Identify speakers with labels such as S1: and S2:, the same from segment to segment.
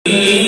S1: کے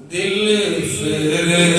S1: دل فریبی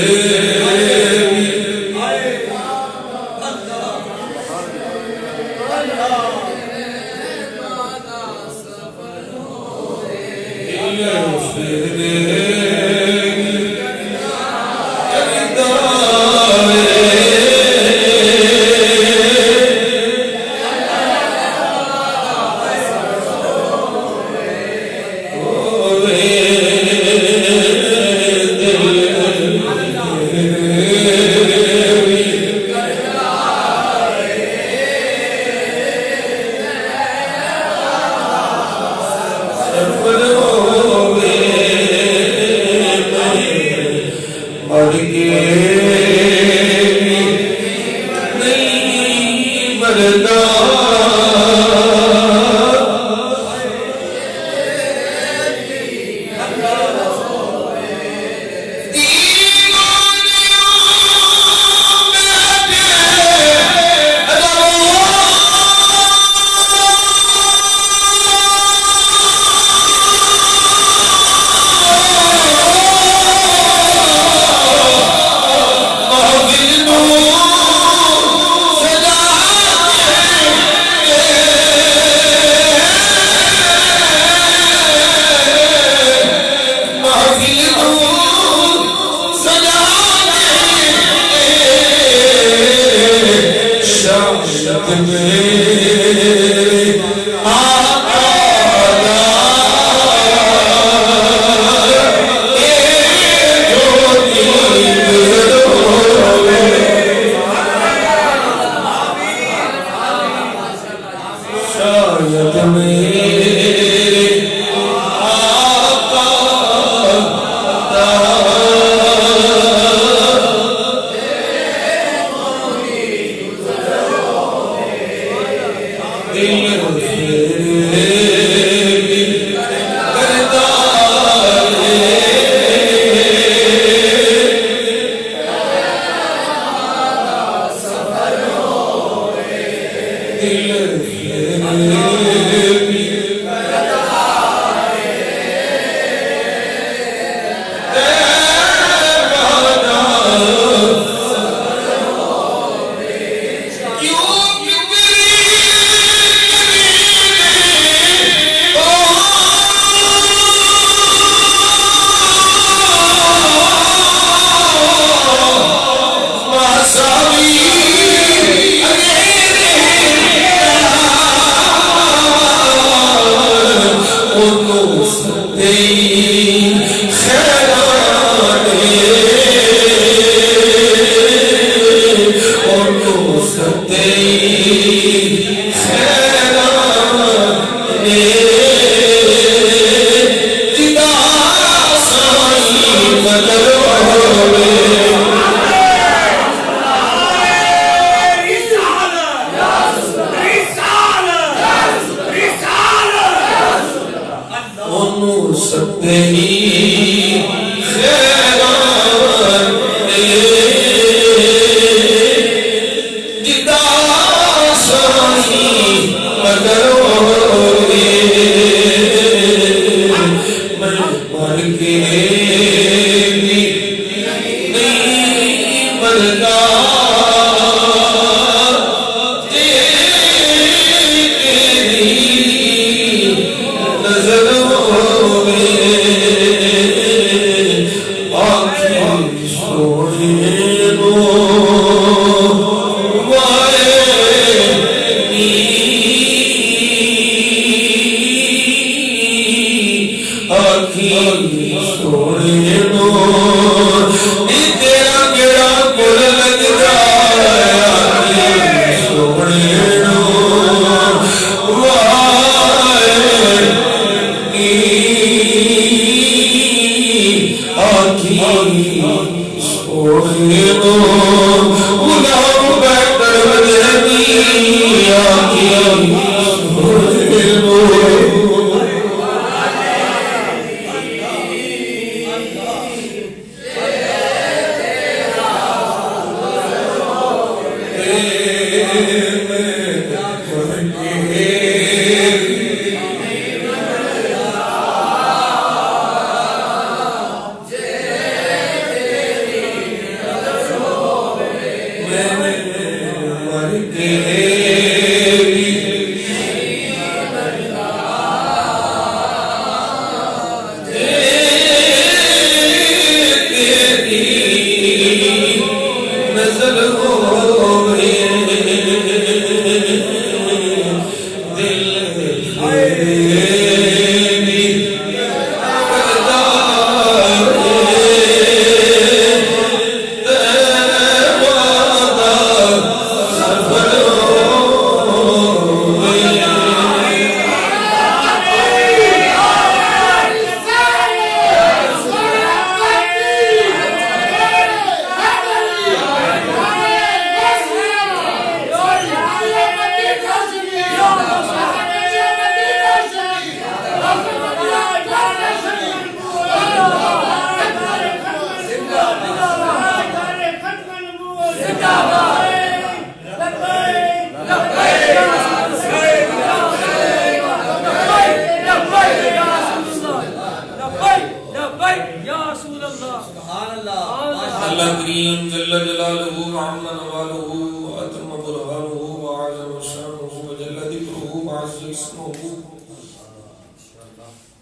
S2: رسول اللہ
S3: سبحان اللہ
S1: اللہ کریم جل جلالہ وعم نوالہ واتم برہانہ وعظم شانہ وجل ذکرہ وعز اسمہ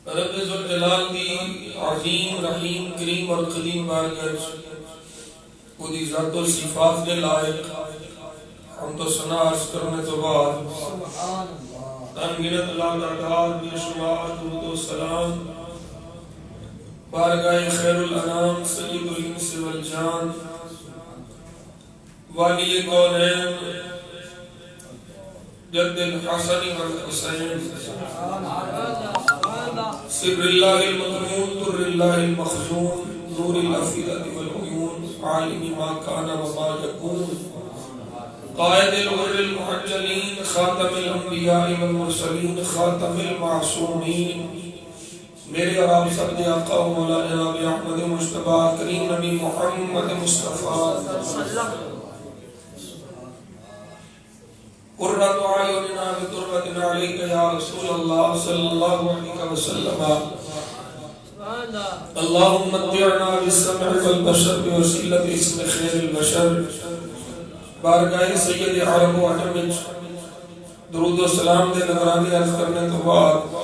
S1: رب ذوالجلال دی عظیم رحیم کریم اور قدیم بارگاہ وہ دی ذات و صفات کے لائق ہم تو ثنا عرض کرنے تو بعد
S3: سبحان اللہ
S1: انگنت اللہ تعالیٰ بے شمار درود و سلام بارگاہ خیر الانام سید الانس والجان والی کونین جد الحسن والحسین سر اللہ المضمون در اللہ المخزون نور الافئدة والعیون عالم ما کان وما یکون قائد الغر المحجلین خاتم الانبیاء والمرسلین خاتم المعصومین میرے اور آپ سب دے آقا و مولا جناب احمد مجتبی کریم نبی محمد مصطفیٰ قرۃ اعیننا بتربت علیک یا رسول اللہ صلی اللہ علیہ وسلم اللہم متعنا بالسمع والبشر بوسیلۃ اسم خیر البشر بارگاہ سید عرب و عجم درود و سلام دے نگرانی عرض کرنے تو بعد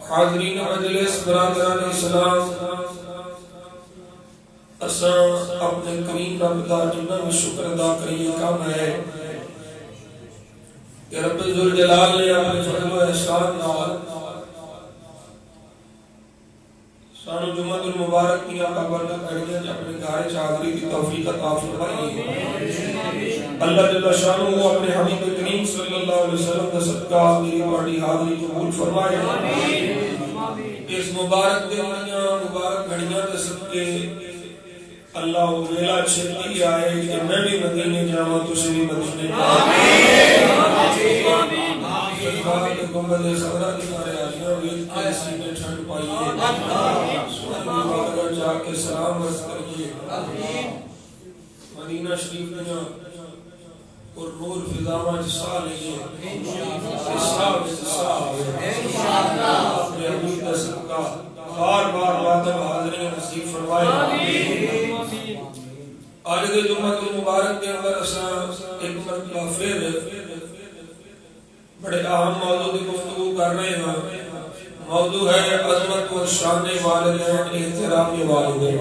S1: حاضرین مجلس برادران اسلام اساں اپنے کریم رب دا جنہ میں شکر ادا کریے کام ہے کہ رب ذوالجلال نے اپنے فضل و احسان نال سانو جمعہ المبارک کی آقا برکت کریے اپنے گھر حاضری کی توفیق عطا فرمائیے اللہ جل شانہ وہ اپنے حبیب کریم صلی اللہ علیہ وسلم کا صدقہ میری بڑی حاضری قبول فرمائے اس مبارک دنیا مبارک گھڑیاں کے صدقے اللہ ویلا چھتی آئے کہ میں بھی مدینے جاؤں تجھے بھی مدینے آمین گنبد خضرا کی مارے آجیاں وید کے سینے ٹھنڈ پائیے سنن مبارک جا کے سلام عرض کریے مدینہ شریف میں اور نور فضاواں جسا لئیے انشاءاللہ اپنے حبیب کا صدقہ بار بار ماتم حاضرین نصیب فرمائے آج کے جمعہ المبارک کے اندر اساں ایک مرتبہ پھر بڑے اہم موضوع کی گفتگو کر رہے ہیں موضوع ہے عظمت و شان والدین احترام والدین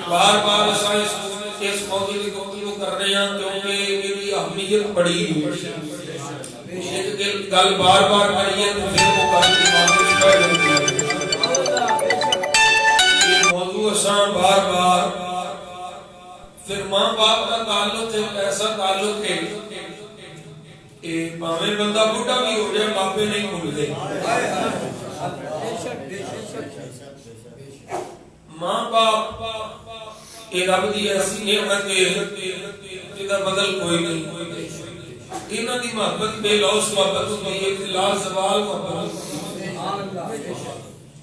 S1: بار بار اساں اس موضوع کی گفتگو کر رہے ہیں کیونکہ یہ اہمیت بڑی ہے ایک گل بار بار کریے تو پھر وہ گل کی مانگ پڑ جاتی ہے یہ موضوع اساں بار بار پھر ماں باپ کا تعلق ایک ایسا تعلق ہے کہ پاویں بندہ بوڑھا بھی ہو جائے باپے نہیں بھولتے ماں باپ یہ رب دی ایسی نعمت ہے جدا بدل کوئی نہیں انہاں دی محبت بے لوث محبت ہوتی ہے لا زوال محبت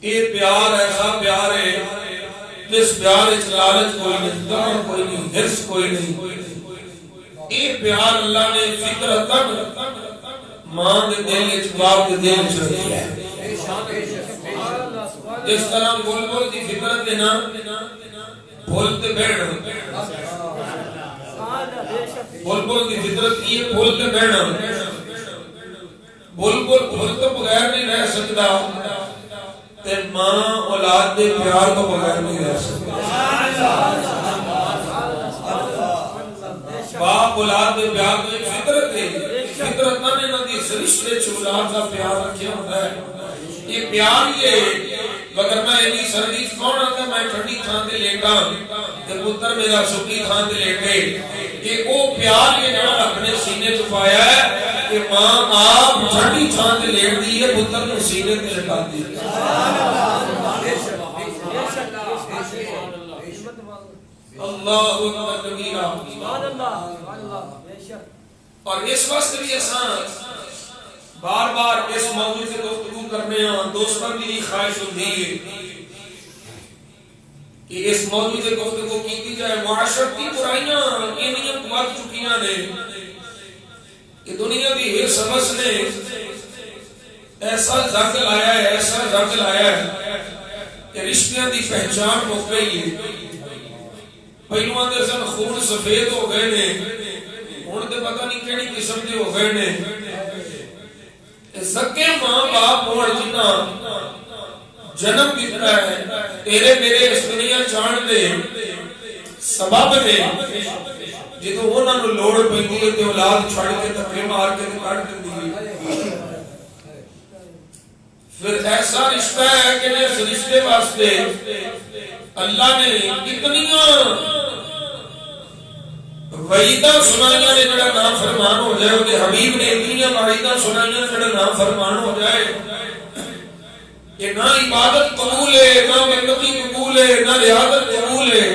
S1: یہ پیار ایسا پیار ہے جس پیار وچ لالچ کوئی نہیں طمع کوئی نہیں حرص کوئی نہیں یہ پیار اللہ نے فطرتاً ماں دے دل وچ باپ دے دل وچ رکھیا ہے جس طرح بلبل دی فطرت ہے نا پھول تے بیٹھنا بلبل کی فطرت کی ہے پھول تے بیٹھنا بلبل پھول تو بغیر نہیں رہ سکتا تے ماں اولاد دے پیار تو بغیر نہیں رہ سکتا باپ اولاد دے پیار تو ایک فطرت ہے فطرت نہ نے نہ دی رشتے اولاد کا پیار رکھیا ہوتا ہے یہ پیار یہ مگر میں اتنی سردی کون آتا میں ٹھنڈی تھان تے لیٹا تے پتر میرا سکی تھان تے لیٹے یہ وہ پیار یہ جڑا اپنے سینے چ پایا ہے کہ ماں آپ ٹھنڈی تھان تے لیٹ دی ہے پتر نو سینے تے لٹا دی اللہ اکبر کبیرہ اور اس واسطے بھی آسان بار بار اس موضوع سے گفتگو کرنے ہیں دوستوں کی خواہش ہوتی ہے کہ اس موضوع سے گفتگو کی جائے معاشرتی برائیاں انہی بڑھ چکیاں نے کہ دنیا کی یہ سمجھ نے ایسا زنگ لایا ہے، ایسا زنگ لایا ہے کہ رشتیاں دی پہچان ہو گئی ہے۔ پہلو آندے سن خون سفید ہو گئے نے، ہن تے پتہ نہیں کیڑی قسم دے ہو گئے نے۔ سکے ماں باپ ہون جنہ جنم دیتا ہے، تیرے میرے اس دنیا چان دے سبب نے، جدوں انہاں نوں لوڑ پیندی ہے تے اولاد چھڑ کے دھکے مار کے کٹ دندی ہے۔ پھر ایسا رشتہ ہے کہ جس رشتے واسطے اللہ نے اتنیاں وعیداں سنائیاں نے جڑا نافرمان ہو جائے، وہ حبیب نے اتنیاں وعیداں سنائیاں جڑا نافرمان ہو جائے کہ نہ عبادت قبول ہے، نہ بندگی قبول ہے، نہ ریاضت قبول ہے،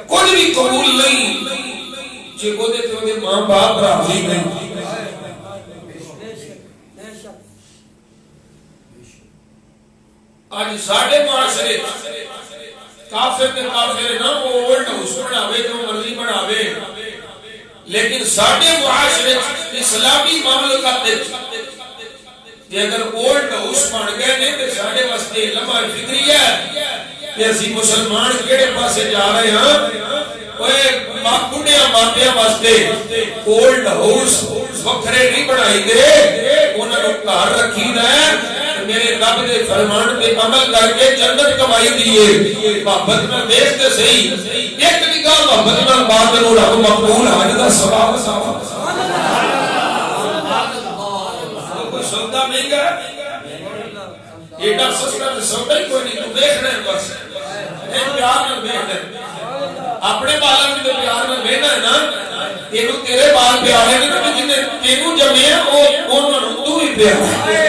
S1: کچھ بھی قبول نہیں جے کو دے تے ماں باپ راضی نہیں۔ آج ساڑھے معاشرے کافر تے کافر نہ وہ اولڈ ہاؤس بناوے جو مرضی بناوے، لیکن ساڑھے معاشرے اسلامی مملکت کہ اگر اولڈ ہاؤس بن گئے نے تے ساڑھے واسطے لمحہ فکری ہے کہ اسی مسلمان کیڑے پاسے جا رہے ہیں۔ اوے بڑھیا ماپیا واسطے اولڈ ہاؤس وکھرے نہیں بنائی دے، انہاں نوں گھر رکھی ہے، میرے رب دے فرمان پہ عمل کر کے جنت کمائی دیئے۔ محبت میں دیکھ تے صحیح، ایک نگاہ محبت میں بات نو رب مقبول حج دا ثواب ثواب۔ کوئی سودا نہیں گا، ایڈا سستا تے سودا ہی کوئی نہیں، تو دیکھنا ہے بس، ایک پیار نہ دیکھنا ہے، اپنے بالا بھی تو پیار نہ دینا ہے نا، تینوں تیرے بال پیارے نے نا، جنہیں تینوں جمعے ہیں وہ انہوں تو ہی پیار ہے۔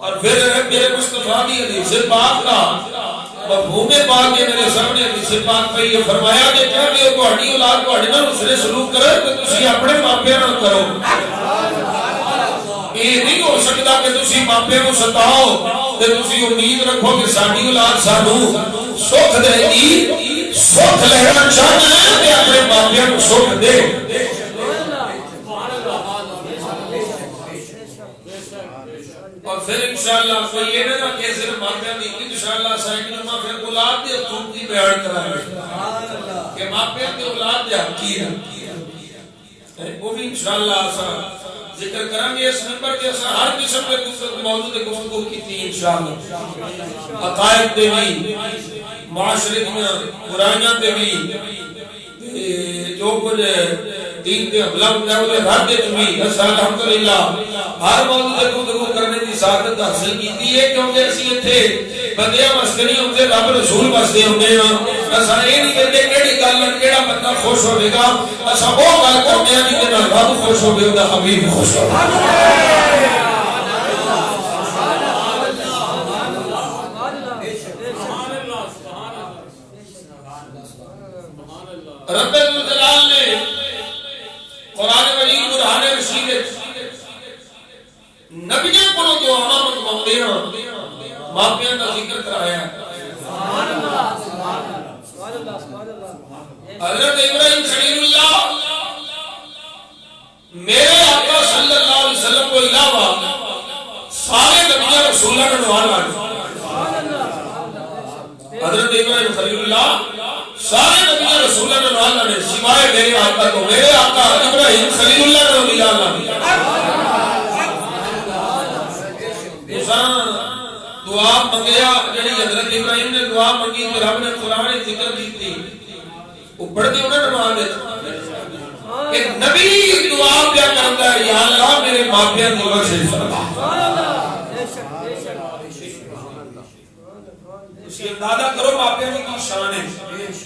S1: اور پھر میرے مصطفیٰ کی حدیث پاک کا مفہوم پاک یہ میرے سامنے حدیث پاک پہ یہ فرمایا کہ کیا کہ تہاڈی اولاد تہاڈے نال اس نے سلوک کرے تے تسی اپنے ماپیاں نال کرو۔ یہ نہیں ہو سکتا کہ تسی ماپیاں نوں ستاؤ تے تسی امید رکھو کہ ساڈی اولاد سانوں سکھ دے گی، سکھ لینا چاہنا ہے کہ اپنے ماپیاں نوں سکھ دے۔ اور پھر انشاءاللہ کوئی یہ نہ کہ صرف ماپیاں دی، انشاءاللہ سائیڈ میں پھر اولاد دے حقوق کی بیان کرائے کہ ماپیاں دے اولاد دے حق کی ہے، وہ بھی انشاءاللہ ایسا ذکر کریں گے۔ اس نمبر کے ہر قسم کے موضوع دے گفتگو کی تھی انشاءاللہ، عقائد دے بھی، معاشرے دیاں برائیاں دے بھی، جو کچھ دین دے حملہ ہوتا ہے رد بھی، الحمدللہ ہر موضوع دے گفتگو کرنے کی سعادت حاصل کی ہے، کیونکہ اسی اتنے بندیاں واسطے نہیں ہوتے، رب رسول واسطے ہوتے ہیں۔ ایسا یہ نہیں کہتے کیڑی گل کیڑا بندہ خوش ہوے گا، ایسا وہ گل کرتے ہیں جس نال رب خوش ہوے، اوندا حبیب خوش ہوے۔ رب الجلال نے قرآن مجید قرآن رشید نبیوں کو دعا منگواتے ہیں، ماپیاں کا ذکر کرایا۔ حضرت ابراہیم خلیل اللہ میرے آقا صلی اللہ علیہ وسلم کو علاوہ سارے نبیوں رسولوں کا نوال آنے۔ حضرت ابراہیم خلیل اللہ سارے نبیوں رسولوں کا نوال آنے سوائے میرے آقا کو، میرے آقا ابراہیم خلیل اللہ کا نوال آنے۔ دعا منگیا، یعنی حضرت ابراہیم نے دعا منگی تو رب نے قرآن ذکر دی تھی، وہ پڑھتے انہوں نے نماز دیتا ایک نبی دعا کیا کرتا ہے، یا اللہ میرے ماپیاں کو بخش فرما۔ اس کی اندازہ کرو ماپیاں کی شان ہے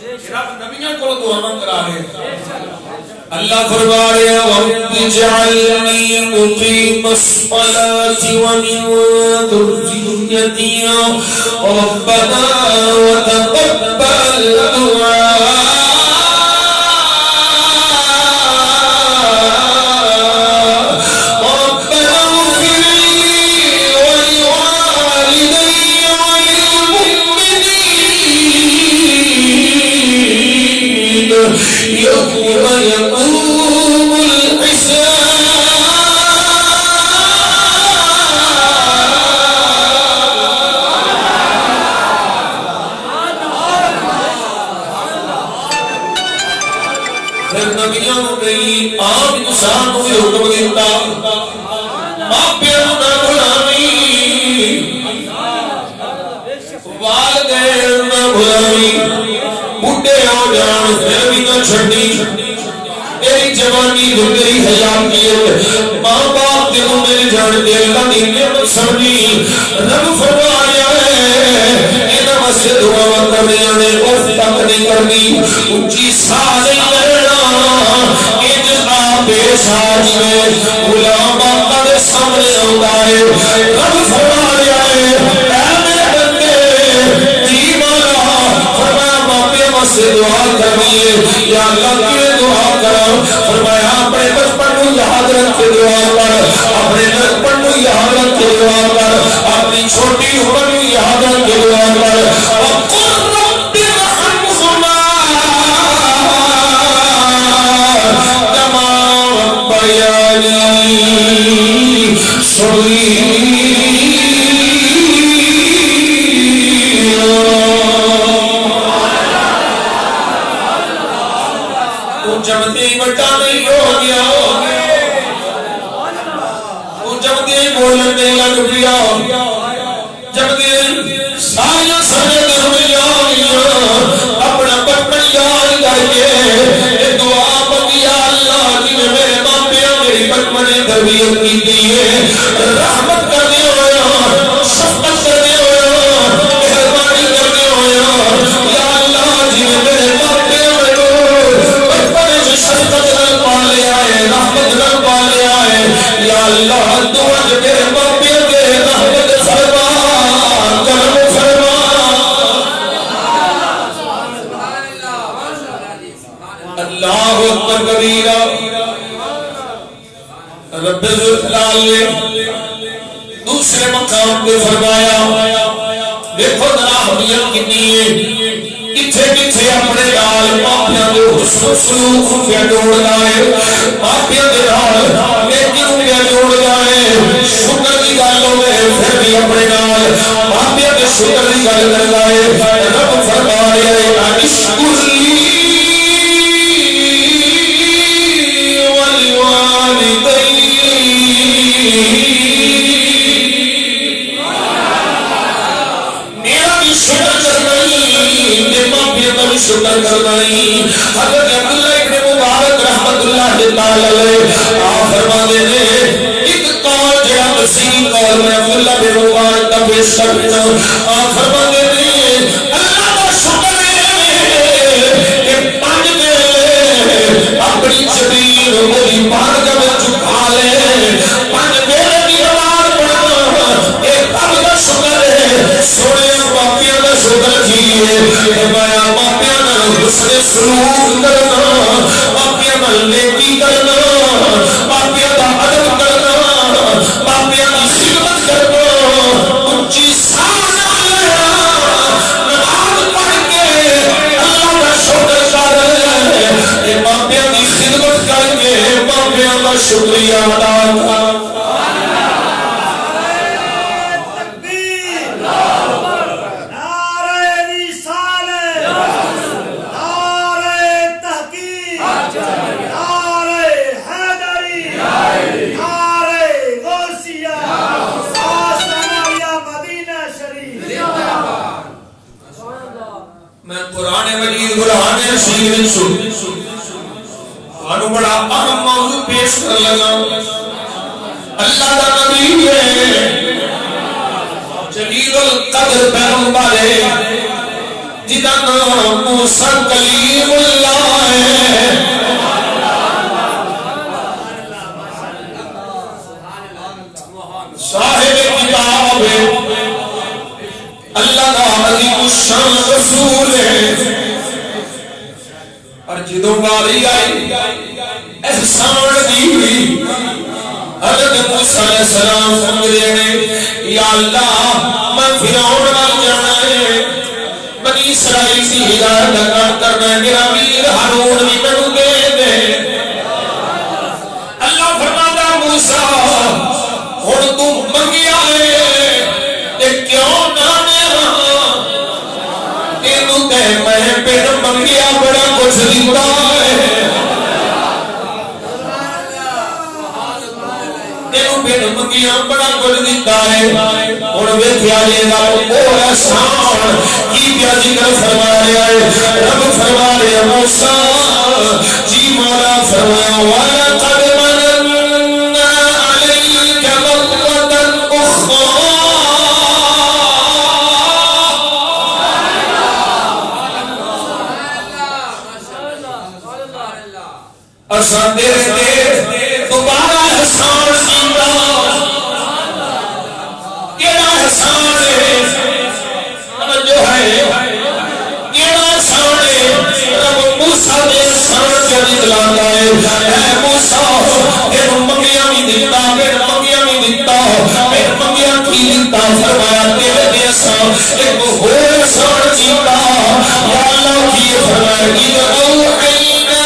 S1: کہ رب نبیوں کو دعا مانگ رہا ہے۔ اللہ فرما رہے ہیں وَرَبِّ اجْعَلْنِي مُقِيمَ الصَّلَاةِ وَمِن ذُرِّيَّتِي رَبَّنَا وَتَقَبَّلْ دُعَاءِ۔ يوم يقوم الحساب کریں بڈھے ہو جان پھر بھی نہ چھڈی تیری جوانی جو تیری حیاتیت ماں باپ تینوں مل جان دے اللہ دی نعمت سمجھی رب فرمایا ہے انہاں واسطے دعا کرنیاں نے عرف تک نہیں کرنی اونچی سا نہیں کرنا انج آ پیش آ جائے غلام آقا دے سامنے آندا ہے رب فرمایا ہے اے میرے بندے جی مولا فرمایا باپے واسطے دعا کرنی ہے یا اللہ کی دعا کرا فرمایا اپنے بچپن کو یاد رکھ کے دعا کر اپنے بچپن کو یاد رکھ کے دعا کر اپنی چھوٹی عمر کو یاد رکھ کے دعا کر وقل رب ارحمهما كما ربياني صغيرا جب دے بڑا نہیں ہو گیا جب دے بولنے لگ پیا جب دے سایہ سجد ہویا اپنا بچپن یاد کر کے دعا منگی اللہ جی نے میرے ماں پیو میری بچپن تربیت کی ہے رحمت کرنے ہویا شفقت کرنے ہویا مہربانی کرنے ہویا یا اللہ جی نے میرے ماں پیو شفقت نال پالیا ہے رحمت نال پالیا ہے یا اللہ تو اج میرے باپے دے رحمت فرما کرم فرما اللہ اکبر کبیرہ رب الجلال نے دوسرے مقام پہ فرمایا دیکھو ذرا اہمیت کتنی ہے کتھے کتھے اپنے نال ماپیاں دے حسن سلوک پہ جوڑنا ہے ماپیاں دے نال نیکیوں پہ جوڑنا ہے شکر کی گل ہوے پھر بھی اپنے نال ماپیاں دے شکر کی گل کرنا ہے رب فرما رہا ہے اشکر لی ولوالدی میرا بھی شکر کرنا شکر کرنائی حضرت عبداللہ ابن مبارک رحمت اللہ تعالی علیہ آپ فرما دے دے ایک قول جڑا مسیح قول میں عبداللہ ابن مبارک کا پیش کرنا آپ فرما دے دے اللہ کا شکر ہے کہ پانچ دے اپنی شبیر میری پانچ میں چکا لے پانچ میرے کی نماز پڑھنا ایک رب کا شکر ہے سونے باپیاں کا شکر کیے فرمایا حسن سلوک کرنا باپیاں نال نیکی کرنا باپیاں دا ادب کرنا باپیاں دی خدمت کرنا اونچی سان نال نماز پڑھ کے اللہ دا شکر کر اے باپیاں دی خدمت کر کے باپیاں دا شکریہ ادا کر انو بڑا اہم موضوع پیش کر لگا اللہ دا نبی ہے جلیل القدر پیغمبر ہے جدا نام موسیٰ کلیم اللہ ہے صاحب کتاب ہے اللہ دا عظیم الشان رسول ہے اور جدوں باری آئی احسان دی حضرت موسیٰ علیہ السلام سمجھے ہیں یا اللہ میں فرعون نال جانا ہے بنی اسرائیل کی ہدایت کا کرنا ہے میرا امیر ہارون بھی مینوں دے دے اللہ فرماتا موسیٰ ہن تو منگیا ہے تے کیوں نہ میرا تینوں تے میں پھر منگیا بڑا کچھ دیتا ہے تینوں پھر منگیا بڑا کچھ دیتا ہے اور ہن ویکھیا جے گا او احسان کی پیا ذکر فرما رہا ہے رب فرما رہے موسیٰ جی مولا فرمایا وَلَقَدْ مَنَنَّا عَلَيْكَ مَرَّةً أُخْرَىٰ اساں تیرے تے دوبارہ احسان کیتا کیڑا احسان ہے جو ہے کیڑا احسان ہے رب موسیٰ دے احسان جو دلاتا ہے اے موسیٰ تینوں منگیاں بھی دیتا پھر منگیاں بھی دیتا پھر منگیاں کی دیتا فرمایا تیرے تے احسان ایک اور احسان کیتا یا اللہ کی فرمایا اذ اوحینا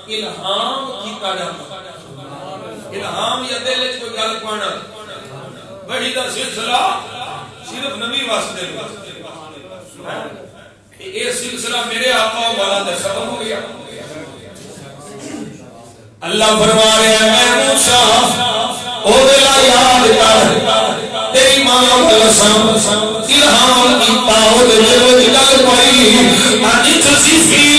S1: الہام کیتا جاتا الہام یا دل وچ کوئی گل پانا بڑی دا سلسلہ صرف نبی واسطے یہ سلسلہ میرے آقا والا دا ختم ہو گیا اللہ فرما رہے ہیں اے موسیٰ او دلا یاد کر تیری ماں والسلام الہام کیتا او دل وچ گل پئی اج تصفی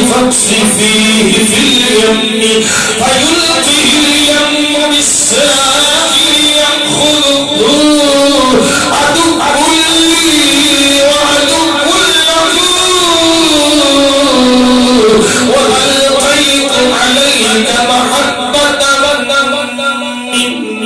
S1: فاقذفيه في اليم فيلقه اليم بالساحل يأخذه عدو لي وعدو له وألقيت عليك محبة مني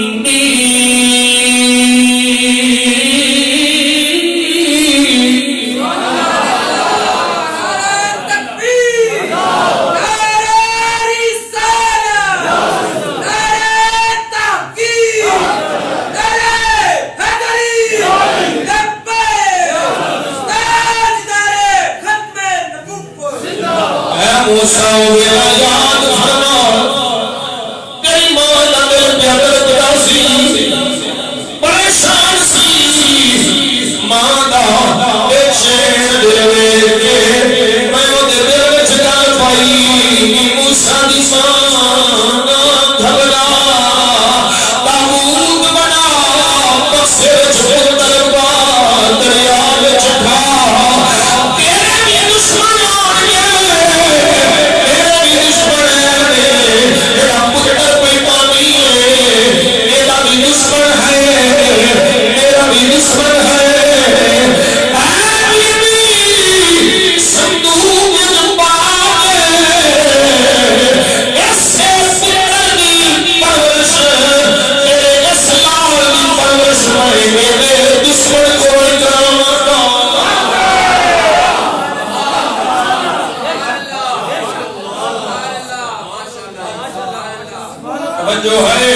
S1: جو ہے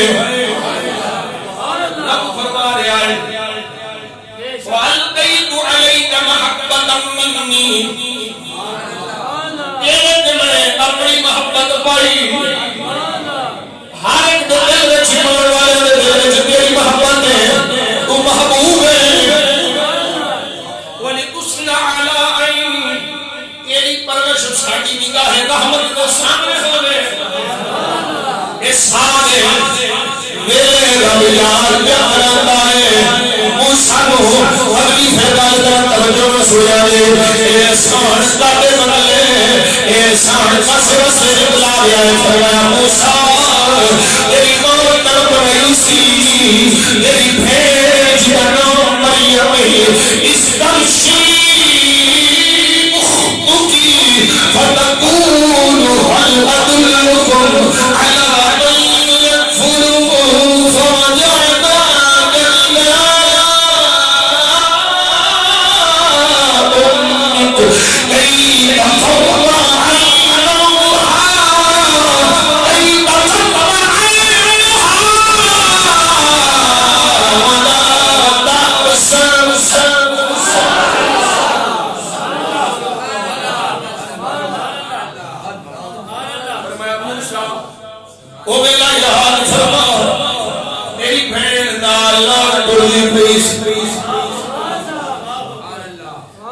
S1: رب فرما رہا ہے وَأَلْقَيْتُ عَلَيْكَ مَحَبَّةً مِّنِّي یہ میں اپنی محبت پائی ہر ایک دل میں چھپان والے دل میں تیری محبت ہے تو محبوب ہے وَلِتُصْنَعَ عَلَىٰ عَيْنِ تیری پرورش ساڈی نگاہ رحمت کے سامنے ہونے سارے میرے رب یار پیار آتا ہے موسیٰ کو اگلی فیدال کا توجہ سویا دے احسان داتے بنالے احسان کا سرسے جبلا گیا ہے فرمایا موسیٰ تیری ماں طرف رہی سی تیری بھیج کا نام مریم اس دمشی اختکی فتقول حل ادلکم علی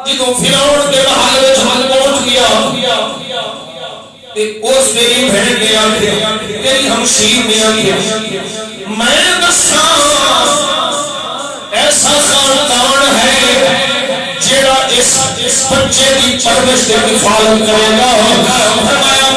S1: جدوں فرعون دے محل وچ حل پہنچ گیا تے اس میری بہن نے آکھیا تیری ہمشیر نے آکھیا میں دساں ایسا خاندان ہے جیڑا اس بچے کی پرورش کی حفاظت کرے گا. فرمایا